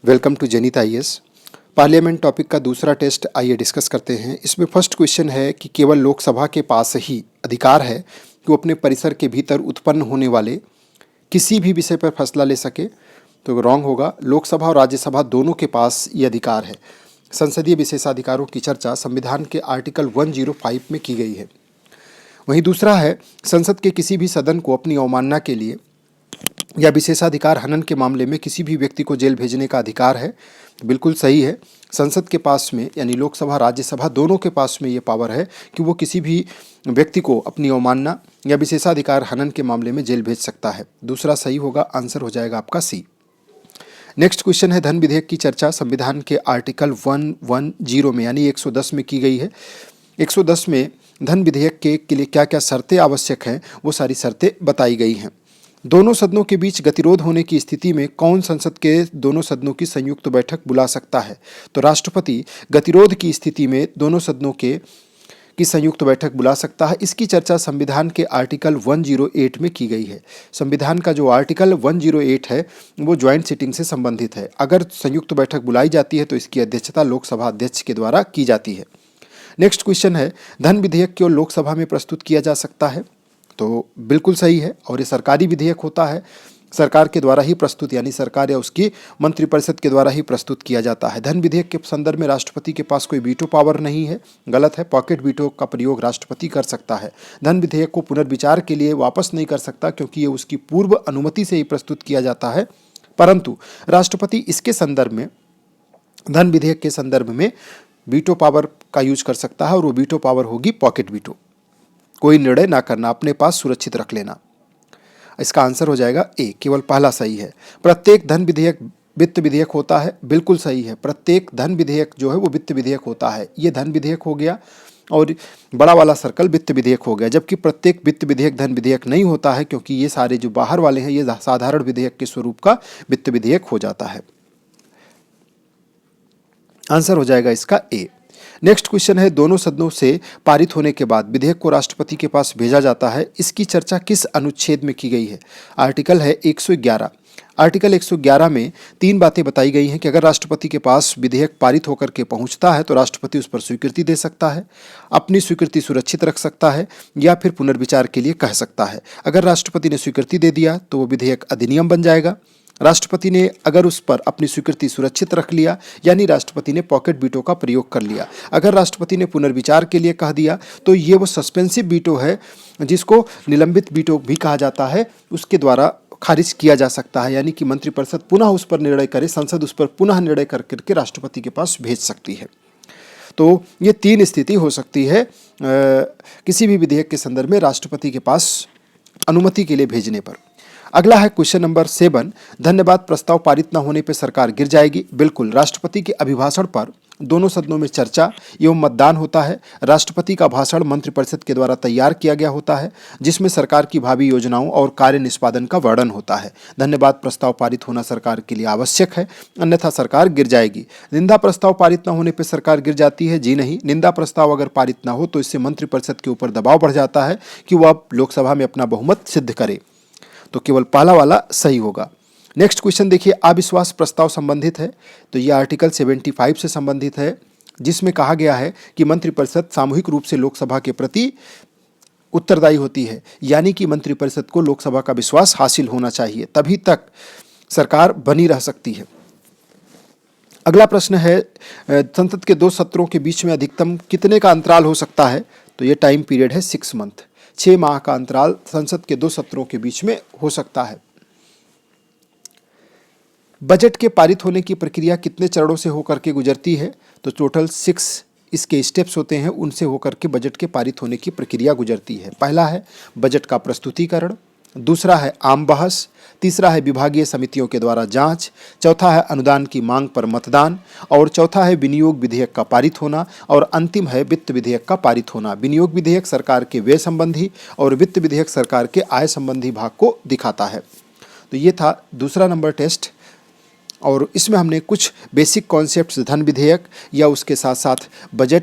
Welcome to जनित IAS. Parliament topic का दूसरा टेस्ट आइए डिस्कस करते हैं। इसमें फर्स्ट क्वेश्चन है कि केवल लोकसभा के पास ही अधिकार है कि वो अपने परिसर के भीतर उत्पन्न होने वाले किसी भी विषय पर फैसला ले सके। तो रॉन्ग होगा। लोकसभा और राज्यसभा दोनों के पास ये अधिकार है। संसदीय विशेषाधिकारों की चर्चा संविधान के आर्टिकल 105 में की गई है। वहीं दूसरा है, संसद के किसी भी सदन को अपनी अवमानना के लिए या विशेषाधिकार हनन के मामले में किसी भी व्यक्ति को जेल भेजने का अधिकार है। बिल्कुल सही है। संसद के पास में यानी लोकसभा राज्यसभा दोनों के पास में ये पावर है कि वो किसी भी व्यक्ति को अपनी अवमानना या विशेषाधिकार हनन के मामले में जेल भेज सकता है। दूसरा सही होगा। आंसर हो जाएगा आपका सी। नेक्स्ट क्वेश्चन है, धन विधेयक की चर्चा संविधान के आर्टिकल 110 में यानी 110 में की गई है। 110 में धन विधेयक के लिए क्या क्या शर्तें आवश्यक हैं वो सारी शर्तें बताई गई हैं। दोनों सदनों के बीच गतिरोध होने की स्थिति में कौन संसद के दोनों सदनों की संयुक्त बैठक बुला सकता है? तो राष्ट्रपति गतिरोध की स्थिति में दोनों सदनों की संयुक्त बैठक बुला सकता है। इसकी चर्चा संविधान के आर्टिकल 108 में की गई है। संविधान का जो आर्टिकल 108 है वो ज्वाइंट सिटिंग से संबंधित है। अगर संयुक्त बैठक बुलाई जाती है तो इसकी अध्यक्षता लोकसभा अध्यक्ष के द्वारा की जाती है। नेक्स्ट क्वेश्चन है, धन विधेयक क्यों लोकसभा में प्रस्तुत किया जा सकता है? तो बिल्कुल सही है और ये सरकारी विधेयक होता है, सरकार के द्वारा ही प्रस्तुत यानी सरकार या उसकी मंत्रिपरिषद के द्वारा ही प्रस्तुत किया जाता है। धन विधेयक के संदर्भ में राष्ट्रपति के पास कोई वीटो पावर नहीं है, गलत है। पॉकेट वीटो का प्रयोग राष्ट्रपति कर सकता है। धन विधेयक को पुनर्विचार के लिए वापस नहीं कर सकता क्योंकि ये उसकी पूर्व अनुमति से ही प्रस्तुत किया जाता है, परंतु राष्ट्रपति इसके संदर्भ में धन विधेयक के संदर्भ में वीटो पावर का यूज कर सकता है और वो वीटो पावर होगी पॉकेट वीटो। कोई निर्णय ना करना, अपने पास सुरक्षित रख लेना। इसका आंसर हो जाएगा ए, केवल पहला सही है। प्रत्येक धन विधेयक वित्त विधेयक होता है, बिल्कुल सही है। प्रत्येक धन विधेयक जो है वो वित्त विधेयक होता है। ये धन विधेयक हो गया और बड़ा वाला सर्कल वित्त विधेयक हो गया, जबकि प्रत्येक वित्त विधेयक धन विधेयक नहीं होता है क्योंकि ये सारे जो बाहर वाले हैं ये साधारण विधेयक के स्वरूप का वित्त विधेयक हो जाता है। आंसर हो जाएगा इसका ए। नेक्स्ट क्वेश्चन है, दोनों सदनों से पारित होने के बाद विधेयक को राष्ट्रपति के पास भेजा जाता है। इसकी चर्चा किस अनुच्छेद में की गई है? आर्टिकल है 111। आर्टिकल 111 में 3 बातें बताई गई हैं कि अगर राष्ट्रपति के पास विधेयक पारित होकर के पहुंचता है तो राष्ट्रपति उस पर स्वीकृति दे सकता है, अपनी स्वीकृति सुरक्षित रख सकता है या फिर पुनर्विचार के लिए कह सकता है। अगर राष्ट्रपति ने स्वीकृति दे दिया तो वो विधेयक अधिनियम बन जाएगा। राष्ट्रपति ने अगर उस पर अपनी स्वीकृति सुरक्षित रख लिया यानी राष्ट्रपति ने पॉकेट वीटो का प्रयोग कर लिया। अगर राष्ट्रपति ने पुनर्विचार के लिए कह दिया तो ये वो सस्पेंसिव वीटो है जिसको निलंबित वीटो भी कहा जाता है, उसके द्वारा खारिज किया जा सकता है यानी कि मंत्रिपरिषद पुनः उस पर निर्णय करे, संसद उस पर पुनः निर्णय करके राष्ट्रपति के पास भेज सकती है। तो ये 3 स्थिति हो सकती है किसी भी विधेयक के संदर्भ में राष्ट्रपति के पास अनुमति के लिए भेजने पर। अगला है क्वेश्चन नंबर 7, धन्यवाद प्रस्ताव पारित न होने पर सरकार गिर जाएगी। बिल्कुल, राष्ट्रपति के अभिभाषण पर दोनों सदनों में चर्चा एवं मतदान होता है। राष्ट्रपति का भाषण मंत्रिपरिषद के द्वारा तैयार किया गया होता है जिसमें सरकार की भावी योजनाओं और कार्य निष्पादन का वर्णन होता है। धन्यवाद प्रस्ताव पारित होना सरकार के लिए आवश्यक है, अन्यथा सरकार गिर जाएगी। निंदा प्रस्ताव पारित न होने पर सरकार गिर जाती है? जी नहीं। निंदा प्रस्ताव अगर पारित न हो तो इससे मंत्रिपरिषद के ऊपर दबाव बढ़ जाता है कि वह अब लोकसभा में अपना बहुमत सिद्ध करे। तो केवल पहला वाला सही होगा। नेक्स्ट क्वेश्चन देखिए, अविश्वास प्रस्ताव संबंधित है तो यह आर्टिकल 75 से संबंधित है जिसमें कहा गया है कि मंत्रिपरिषद सामूहिक रूप से लोकसभा के प्रति उत्तरदायी होती है, यानी कि मंत्रिपरिषद को लोकसभा का विश्वास हासिल होना चाहिए, तभी तक सरकार बनी रह सकती है। अगला प्रश्न है, संसद के 2 सत्रों के बीच में अधिकतम कितने का अंतराल हो सकता है? तो ये टाइम पीरियड है 6 मंथ। 6 माह का अंतराल संसद के 2 सत्रों के बीच में हो सकता है। बजट के पारित होने की प्रक्रिया कितने चरणों से होकर के गुजरती है? तो टोटल 6 इसके स्टेप्स होते हैं, उनसे होकर के बजट के पारित होने की प्रक्रिया गुजरती है। पहला है बजट का प्रस्तुतिकरण, दूसरा है आम बहस, तीसरा है विभागीय समितियों के द्वारा जांच, चौथा है अनुदान की मांग पर मतदान और चौथा है विनियोग विधेयक का पारित होना और अंतिम है वित्त विधेयक का पारित होना। विनियोग विधेयक सरकार के व्यय संबंधी और वित्त विधेयक सरकार के आय संबंधी भाग को दिखाता है। तो ये था दूसरा नंबर टेस्ट और इसमें हमने कुछ बेसिक कॉन्सेप्ट्स धन विधेयक या उसके साथ साथ बजट